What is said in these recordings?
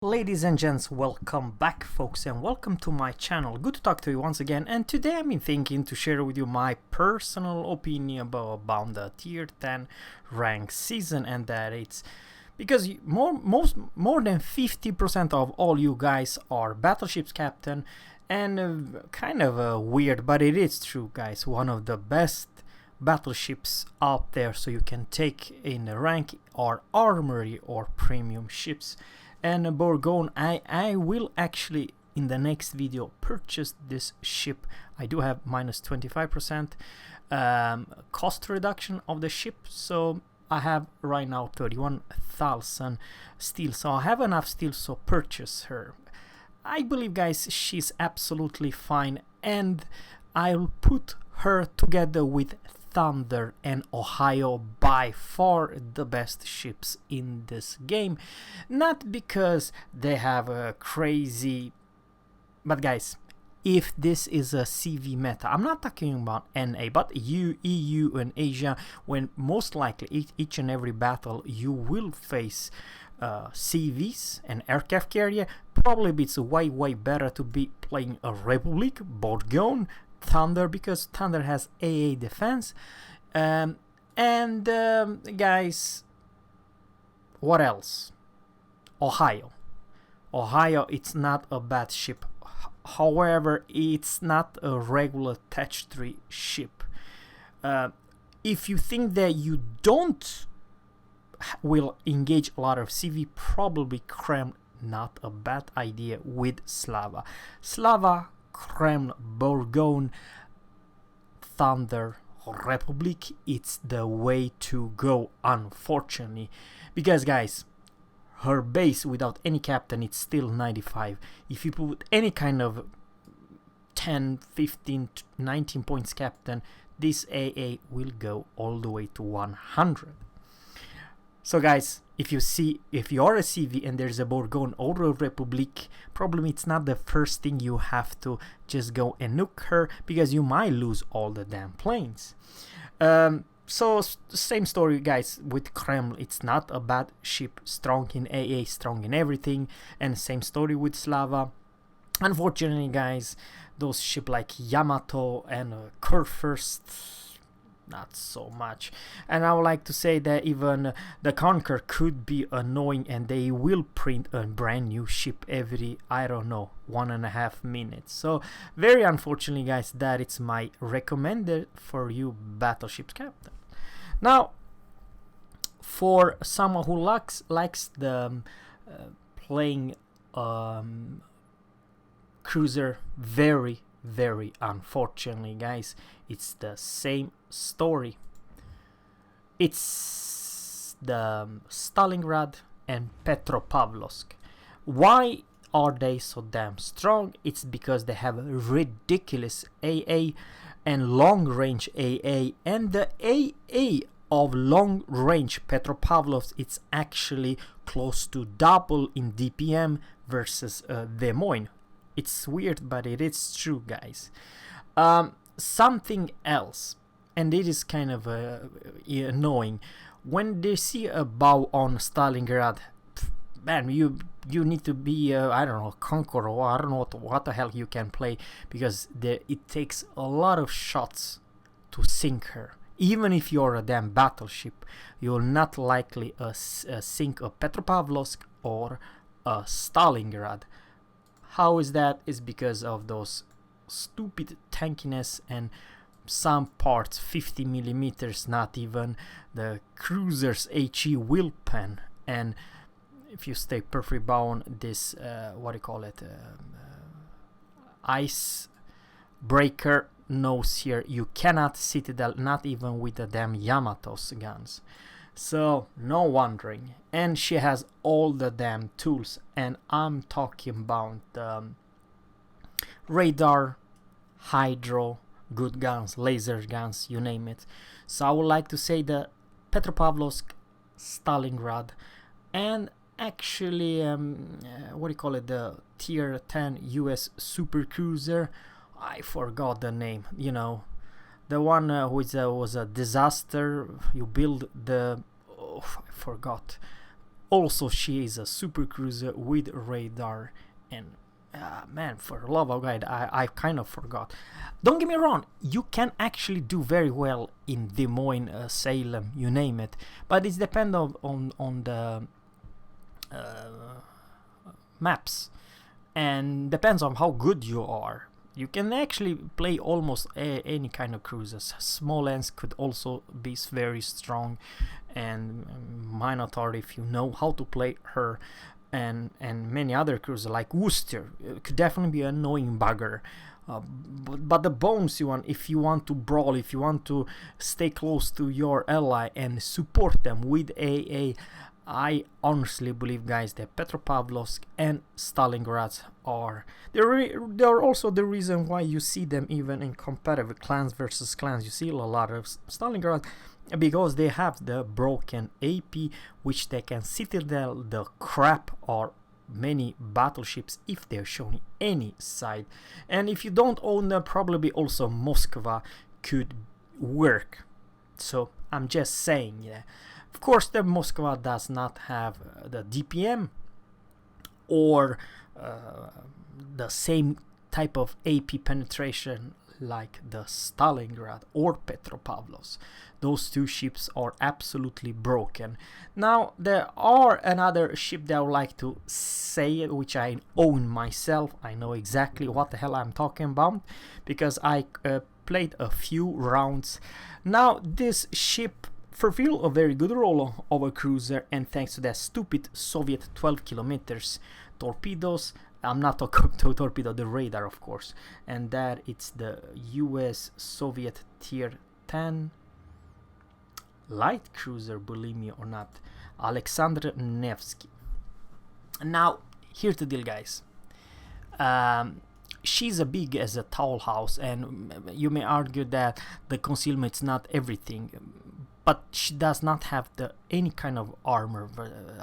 Ladies and gents, welcome back folks and welcome to my channel. Good to talk to you once again, and today I've been thinking to share with you my personal opinion about the tier 10 rank season, and that it's because more than 50% of all you guys are battleships captain, and kind of weird, but it is true guys, one of the best battleships out there so you can take in the rank or armory or premium ships. And Bourgogne, I will actually in the next video purchase this ship. I do have minus 25% cost reduction of the ship, so I have right now 31,000 steel, so I have enough steel, so purchase her. I believe guys she's absolutely fine, and I'll put her together with Thunder and Ohio, by far the best ships in this game. Not because they have a crazy, but guys, if this is a CV meta, I'm not talking about NA, but EU and Asia, when most likely each and every battle you will face CVs and aircraft carrier, probably it's way better to be playing a Republic, Bourgogne, Thunder, because Thunder has AA defense, guys, what else? Ohio, it's not a bad ship. However, it's not a regular Tech 3 ship. If you think that you don't will engage a lot of CV, probably Kreml, not a bad idea with Slava, Kreml, Bourgogne, Thunder, Republic. It's the way to go, unfortunately, because guys, her base without any captain, it's still 95. If you put any kind of 10, 15, 19 points captain, this AA will go all the way to 100. So guys, if you are a CV and there's a Bourgogne or a Republic, probably it's not the first thing you have to just go and nuke her, because you might lose all the damn planes. So same story guys with Kreml, it's not a bad ship, strong in AA, strong in everything, and same story with Slava. Unfortunately guys, those ships like Yamato and Kurfürst, not so much. And I would like to say that even the Conquer could be annoying, and they will print a brand new ship every, I don't know, 1.5 minutes. So very unfortunately guys, that it's my recommended for you battleships captain. Now for someone who likes the playing cruiser, very unfortunately guys, it's the same story. It's the Stalingrad and Petropavlovsk. Why are they so damn strong? It's because they have a ridiculous AA and long range AA, and the AA of long range Petropavlovsk, it's actually close to double in DPM versus Des Moines. It's weird, but it is true guys. Something else, and it is kind of annoying, when they see a bow on Stalingrad, man, you need to be I don't know, Conqueror, or I don't know what the hell you can play, because it takes a lot of shots to sink her. Even if you're a damn battleship, you'll not likely sink a Petropavlovsk or a Stalingrad. How is that? Is because of those stupid tankiness and some parts 50 millimeters, not even the cruiser's HE wheel pen. And if you stay perfectly bound, this what do you call it, ice breaker knows here you cannot citadel, not even with the damn Yamato's guns. So no wondering. And she has all the damn tools, and I'm talking about radar, hydro, good guns, laser guns, you name it. So I would like to say that Petropavlovsk, Stalingrad, and actually what do you call it, the tier 10 US super cruiser, I forgot the name, you know, the one which was a disaster. You build the, oh, I forgot, Also, she is a super cruiser with radar. And man, for the love of God, I kind of forgot. Don't get me wrong, you can actually do very well in Des Moines, Salem, you name it, but it depends on the maps, and depends on how good you are. You can actually play almost any kind of cruisers. Smolensk could also be very strong, and Minotaur, if you know how to play her, and many other cruisers like Worcester could definitely be an annoying bugger. But the bones you want, if you want to brawl, if you want to stay close to your ally and support them with AA, I honestly believe, guys, that Petropavlovsk and Stalingrad are they're also the reason why you see them even in competitive clans versus clans. You see a lot of Stalingrad because they have the broken AP, which they can citadel the crap or many battleships if they're showing any side. And if you don't own them, probably also Moskva could work. So I'm just saying, yeah. Of course, the Moskva does not have the DPM or the same type of AP penetration like the Stalingrad or Petropavlovsk. Those two ships are absolutely broken. Now, there are another ship that I would like to say, which I own myself. I know exactly what the hell I'm talking about because I played a few rounds. Now, this ship fulfilled a very good role of a cruiser, and thanks to that stupid Soviet 12 kilometers torpedoes, I'm not talking to torpedo, the radar, of course, and that it's the US Soviet Tier 10 light cruiser, believe me or not, Alexander Nevsky. Now, here's the deal, guys. She's as big as a towel house, and you may argue that the concealment's not everything, but she does not have any kind of armor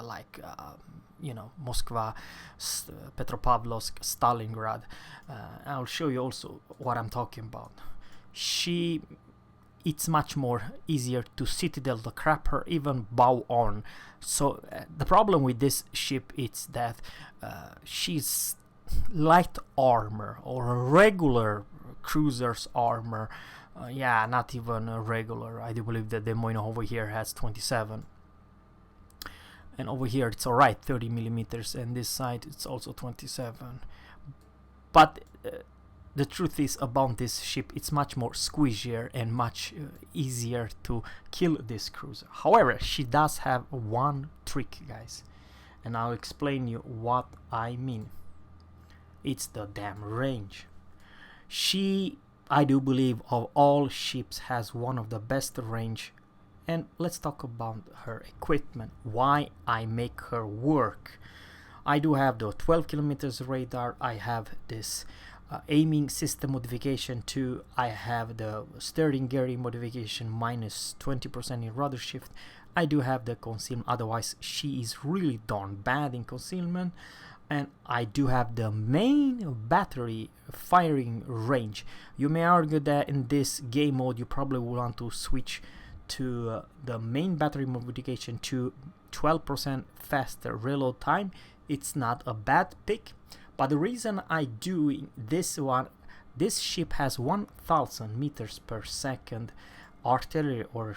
like Moskva, Petropavlovsk, Stalingrad. I'll show you also what I'm talking about. It's much more easier to citadel the crap or even bow on. So the problem with this ship is that she's light armor or a regular cruiser's armor. Not even a regular. I do believe that the Des Moines over here has 27. And over here it's alright, 30 millimeters, and this side it's also 27. But the truth is about this ship, it's much more squeezier and much easier to kill this cruiser. However, she does have one trick, guys, and I'll explain you what I mean. It's the damn range. She, I do believe, of all ships has one of the best range. And let's talk about her equipment, why I make her work. I do have the 12 kilometers radar, I have this aiming system modification too, I have the steering gearing modification minus 20% in rudder shift, I do have the concealment, otherwise she is really darn bad in concealment, and I do have the main battery firing range. You may argue that in this game mode you probably will want to switch to the main battery modification to 12% faster reload time. It's not a bad pick, but the reason I do this one, this ship has 1000 meters per second artillery, or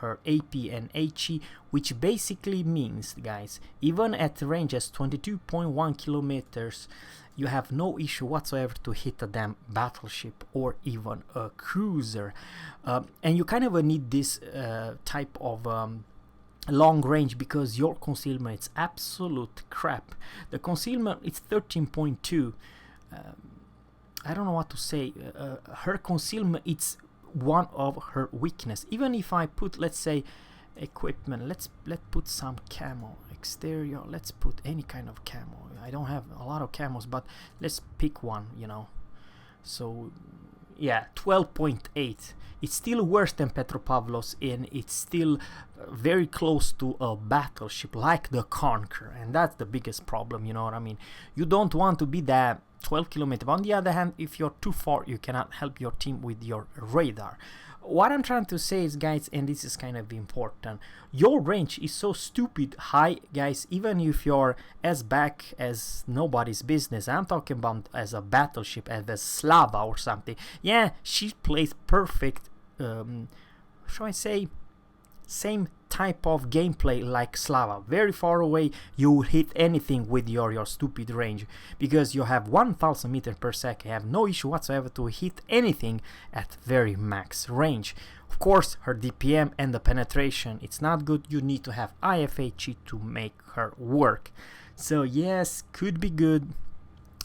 her AP and HE, which basically means, guys, even at ranges 22.1 kilometers, you have no issue whatsoever to hit a damn battleship or even a cruiser. And you kind of need this type of long range because your concealment is absolute crap. The concealment is 13.2. I don't know what to say. Her concealment, it's one of her weakness. Even if I put, let's say, equipment, let's put some camo exterior, let's put any kind of camo. I don't have a lot of camos, but let's pick one, so yeah, 12.8. It's still worse than Petropavlovsk, and it's still very close to a battleship like the Conqueror, and that's the biggest problem, you know what I mean? You don't want to be that 12 kilometers. On the other hand, if you're too far, you cannot help your team with your radar. What I'm trying to say is, guys, and this is kind of important, your range is so stupid high, guys, even if you're as back as nobody's business. I'm talking about as a battleship, as a Slava or something. Yeah, she plays perfect, shall I say, same type of gameplay like Slava. Very far away, you will hit anything with your stupid range, because you have 1000 meters per second. You have no issue whatsoever to hit anything at very max range. Of course, her DPM and the penetration, it's not good. You need to have IFA cheat to make her work. So yes, could be good.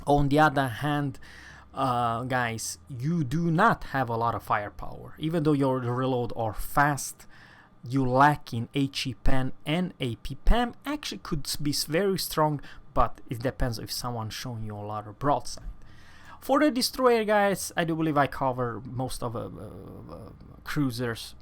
On the other hand, guys, you do not have a lot of firepower. Even though your reload are fast, you lack in HE pen and AP pen. Actually could be very strong, but it depends if someone's showing you a lot of broadside. For the destroyer, guys, I do believe I cover most of cruisers.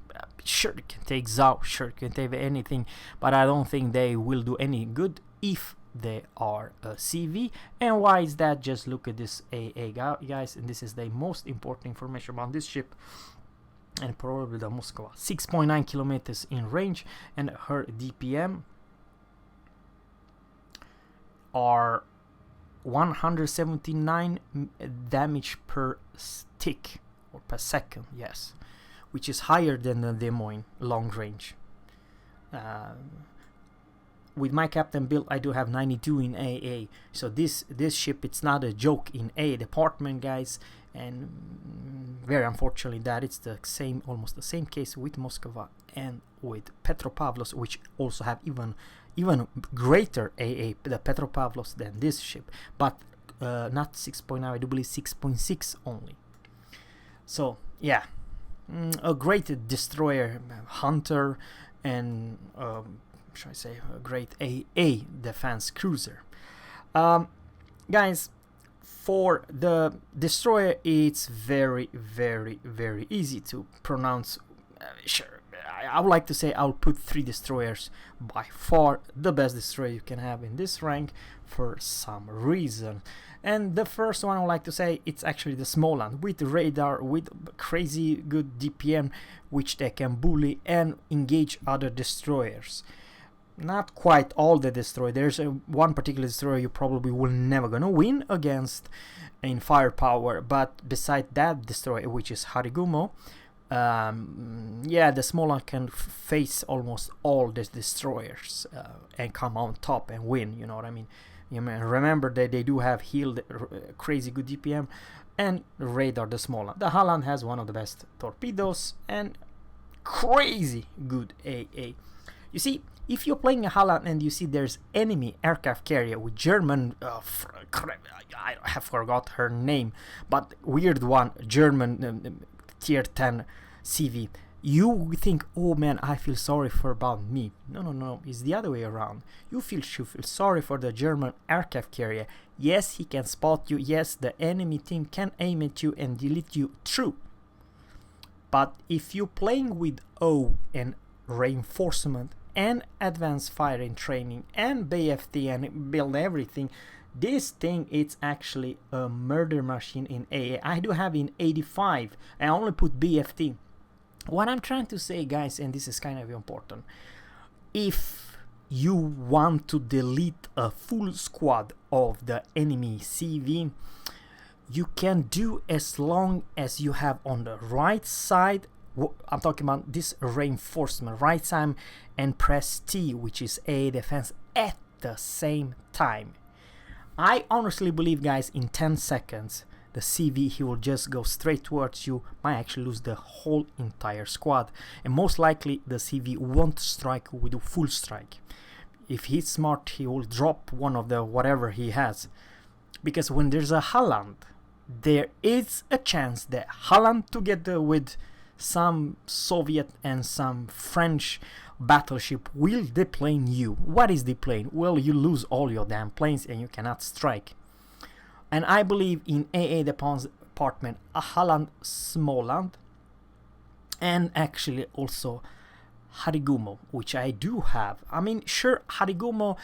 Sure, you can take Zao, sure, you can take anything, but I don't think they will do any good if they are a CV. And why is that? Just look at this AA, guys, and this is the most important information about this ship, and probably the Moscow. 6.9 kilometers in range, and her DPM are 179 damage per stick, or per second, yes, which is higher than the Des Moines long range. With my captain build, I do have 92 in AA, so this ship, it's not a joke in A department, guys. And very unfortunately that it's the same, almost the same case with Moscow and with Petropavlovsk, which also have even greater AA, the Petropavlovsk, than this ship, but not 6.9, I do believe 6.6 only. So yeah, a great destroyer hunter, and should I say a great AA defense cruiser. Guys, for the destroyer, it's very easy to pronounce. Sure, I would like to say I'll put 3 destroyers, by far the best destroyer you can have in this rank for some reason. And the first one I would like to say, it's actually the Smoland, with radar, with crazy good DPM, which they can bully and engage other destroyers. Not quite all the destroyers. There's one particular destroyer you probably will never gonna win against in firepower, but beside that destroyer, which is Harigumo, yeah, the Smoland can face almost all the destroyers and come on top and win, you know what I mean? You may remember that they do have healed, crazy good DPM, and radar the Smoland. The Halland has one of the best torpedoes and crazy good AA. You see, if you're playing a Halland and you see there's enemy aircraft carrier with German, I have forgot her name, but weird one, German tier 10 CV, you think, oh man, I feel sorry for about me. No, it's the other way around. You feel sorry for the German aircraft carrier. Yes, he can spot you. Yes, the enemy team can aim at you and delete you, true. But if you're playing with O and reinforcement and advanced firing training and BFT and build everything, this thing, it's actually a murder machine in AA. I do have in 85. I only put BFT. What I'm trying to say, guys, and this is kind of important, if you want to delete a full squad of the enemy CV, you can do as long as you have on the right side, I'm talking about this reinforcement, right side, and press T, which is A defense, at the same time. I honestly believe, guys, in 10 seconds, the CV, he will just go straight towards you, might actually lose the whole entire squad, and most likely the CV won't strike with a full strike. If he's smart, he will drop one of the whatever he has, because when there's a Halland, there is a chance that Halland, together with some Soviet and some French battleship, will deplane you. What is deplane? Well, you lose all your damn planes and you cannot strike. And I believe in AA department, a Halland Smoland, and actually also Harigumo, which I do have. I mean, sure, Harigumo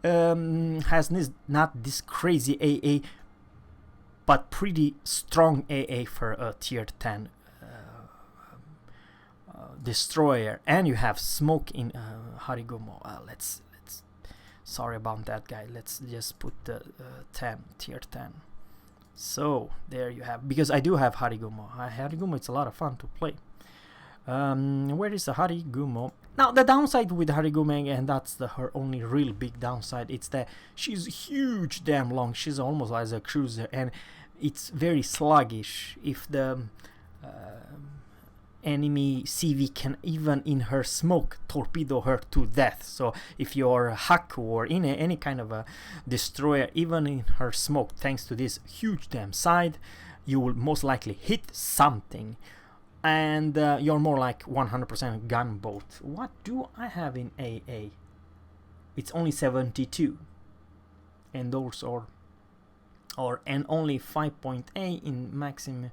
has not this crazy AA, but pretty strong AA for a tier 10 destroyer, and you have smoke in Harigumo. Let's sorry about that, guy. Let's just put the 10 tier 10. So there you have, because I do have Harigumo. Harigumo, it's a lot of fun to play. Where is the Harigumo? Now the downside with Harigumo, and that's her only real big downside, it's that she's huge damn long. She's almost like a cruiser, and it's very sluggish. If the enemy CV can, even in her smoke, torpedo her to death. So if you're a Haku or in any kind of a destroyer, even in her smoke, thanks to this huge damn side, you will most likely hit something, and you're more like 100% gunboat. What do I have in AA? It's only 72, and those are and only 5.8 in maximum.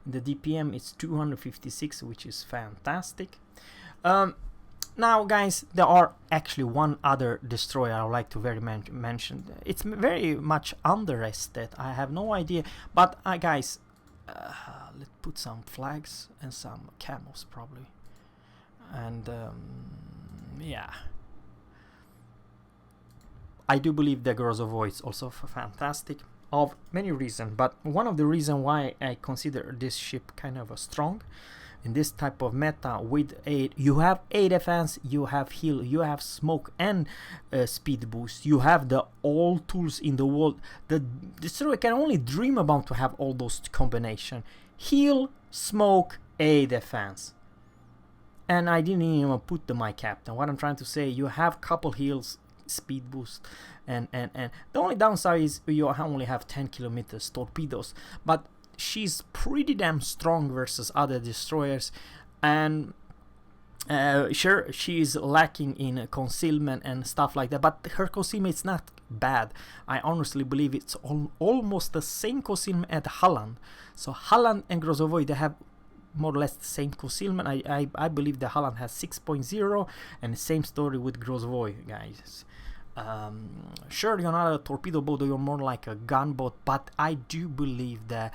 The DPM is 256, which is fantastic. Now, guys, there are actually one other destroyer I would like to mention. It's very much underestimated. I have no idea, but guys, let's put some flags and some camos probably, and yeah. I do believe the Grozovoi is also fantastic, of many reasons, but one of the reasons why I consider this ship kind of a strong in this type of meta, with you have a defense, you have heal, you have smoke and speed boost, you have all tools in the world. The destroyer can only dream about to have all those combination: heal, smoke, a defense. And I didn't even put my captain. What I'm trying to say, you have couple heals, speed boost, and the only downside is you only have 10 kilometers torpedoes, but she's pretty damn strong versus other destroyers. And sure, she's lacking in concealment and stuff like that, but her concealment is not bad. I honestly believe it's almost the same concealment at Holland. So Holland and Grozovoi, they have more or less the same concealment. I believe the Holland has 6.0, and the same story with Grozovoi, guys. Sure, you're not a torpedo boat, you're more like a gunboat, but I do believe that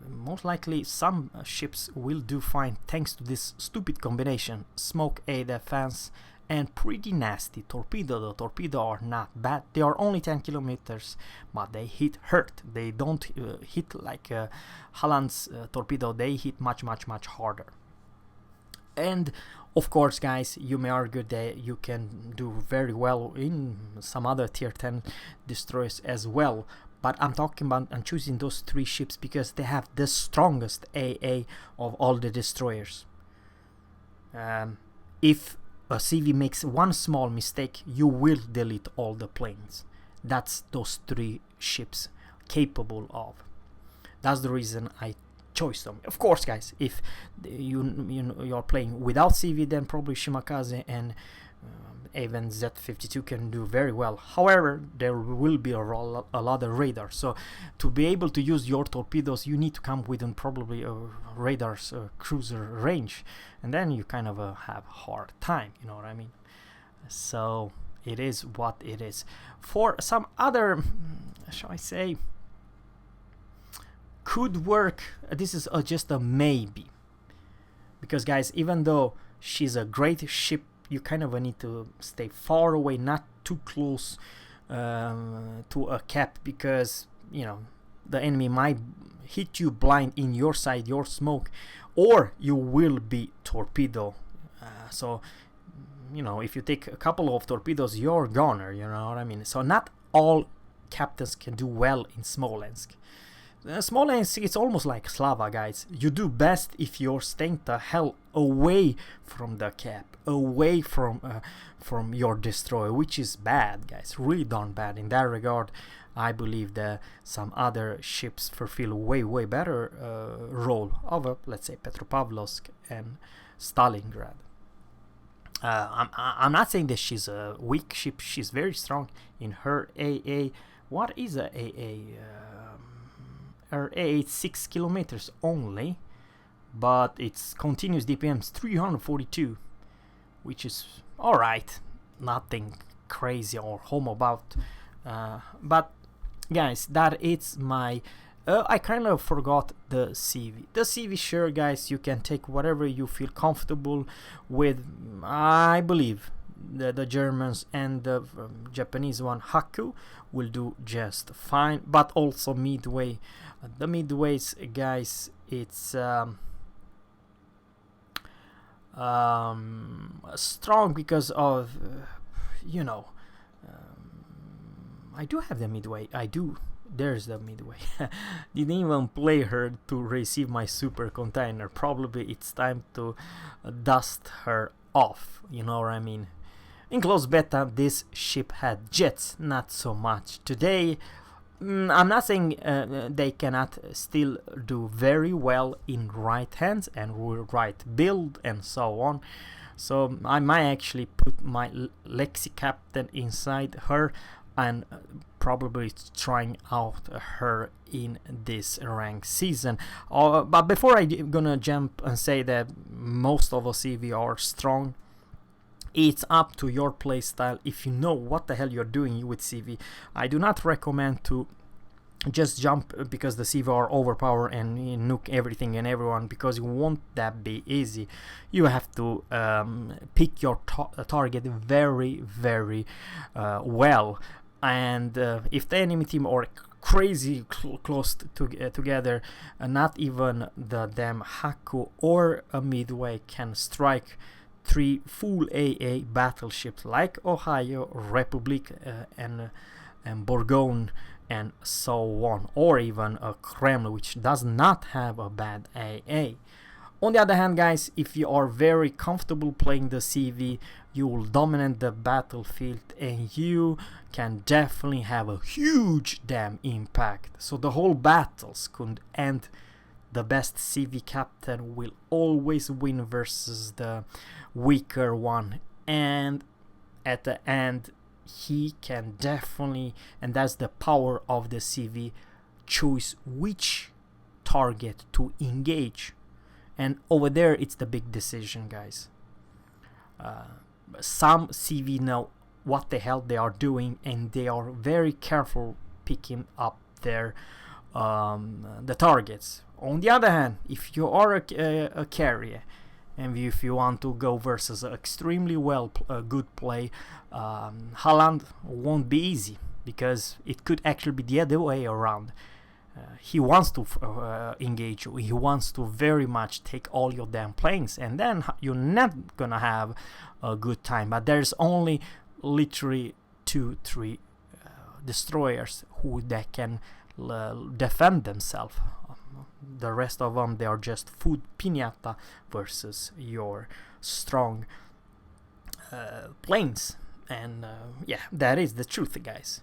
most likely some ships will do fine thanks to this stupid combination: smoke, a defense, and pretty nasty torpedo. The torpedo are not bad. They are only 10 kilometers, but they hurt. They don't hit like Holland's torpedo. They hit much harder. And of course, guys, you may argue that you can do very well in some other tier 10 destroyers as well, but I'm talking about and choosing those three ships because they have the strongest AA of all the destroyers. If a CV makes one small mistake, you will delete all the planes. That's those three ships capable of. That's the reason I chose them. Of course, guys, if you're playing without CV, then probably Shimakaze and even Z52 can do very well. However, there will be a lot of radar, so to be able to use your torpedoes, you need to come within probably a radar's cruiser range, and then you kind of have a hard time, you know what I mean? So it is what it is. For some other, shall I say, could work, this is just a maybe, because guys, even though she's a great ship, you kind of need to stay far away, not too close to a cap, because you know the enemy might hit you blind in your side, your smoke, or you will be torpedo. So you know, if you take a couple of torpedoes, you're goner, you know what I mean? So not all captains can do well in Smolensk. Smolensk, it's almost like Slava, guys. You do best if you're staying the hell away from the cap, away from your destroyer, which is bad, guys, really darn bad. In that regard, I believe that some other ships fulfill way better role of let's say Petropavlovsk and Stalingrad. I'm not saying that she's a weak ship. She's very strong in her AA. What is a AA? Her AA is 6 kilometers only, but its continuous DPM is 342, which is alright, nothing crazy or home about. But guys, that is my I kind of forgot the CV. The CV, sure, guys, you can take whatever you feel comfortable with. I believe the Germans and the Japanese one, Haku, will do just fine. But also Midway. The Midways, guys, it's strong because of, you know, I do have the Midway. I do. There's the Midway. Didn't even play her to receive my super container. Probably it's time to dust her off. You know what I mean? In close beta, this ship had jets, not so much. Today, I'm not saying they cannot still do very well in right hands and right build and so on. So I might actually put my Lexi Captain inside her and probably trying out her in this rank season. But before I'm gonna jump and say that most of the CV are strong, it's up to your playstyle. If you know what the hell you're doing with CV, I do not recommend to just jump because the CV are overpowered and nuke everything and everyone, because it won't that be easy. You have to pick your target very well, and if the enemy team are crazy close together, not even the damn Haku or a Midway can strike 3 full AA battleships like Ohio, Republic, and Bourgogne and so on, or even a Kremlin, which does not have a bad AA. On the other hand, guys, if you are very comfortable playing the CV, you will dominate the battlefield and you can definitely have a huge damn impact. So the whole battles could end. The best CV captain will always win versus the weaker one, and at the end he can definitely, and that's the power of the CV, choose which target to engage. And over there it's the big decision, guys. Some CV know what the hell they are doing and they are very careful picking up their the targets. On the other hand, if you are a carrier and if you want to go versus extremely good play, Holland won't be easy, because it could actually be the other way around. He wants to engage you. He wants to very much take all your damn planes, and then you're not gonna have a good time. But there's only literally 2-3 destroyers who that can defend themselves. The rest of them, they are just food piñata versus your strong planes. And yeah, that is the truth, guys.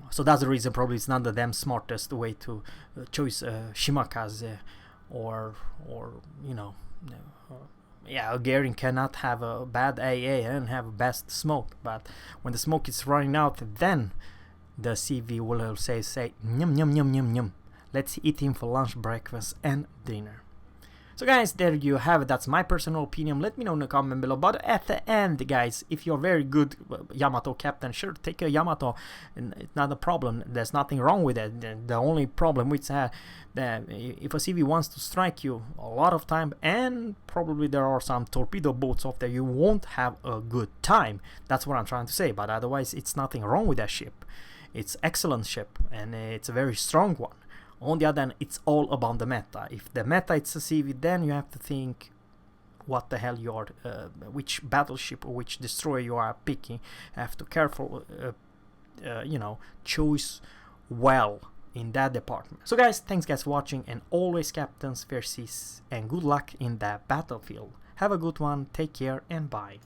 So that's the reason probably it's not the damn smartest way to choose Shimakaze or you know, yeah, Gagarin cannot have a bad AA and have best smoke, but when the smoke is running out, then the CV will say nyum nyum nyum nyum nyum. Let's eat him for lunch, breakfast, and dinner. So guys, there you have it. That's my personal opinion. Let me know in the comment below. But at the end, guys, if you're very good Yamato captain, sure, take a Yamato. And it's not a problem. There's nothing wrong with it. The only problem with that if a CV wants to strike you a lot of time, and probably there are some torpedo boats off there, you won't have a good time. That's what I'm trying to say. But otherwise, it's nothing wrong with that ship. It's an excellent ship, and it's a very strong one. On the other hand, it's all about the meta. If the meta is a CV, then you have to think what the hell you are, which battleship or which destroyer you are picking. You have to careful, you know, choose well in that department. So guys, thanks guys for watching, and always captains, fair seas, and good luck in that battlefield. Have a good one, take care, and bye.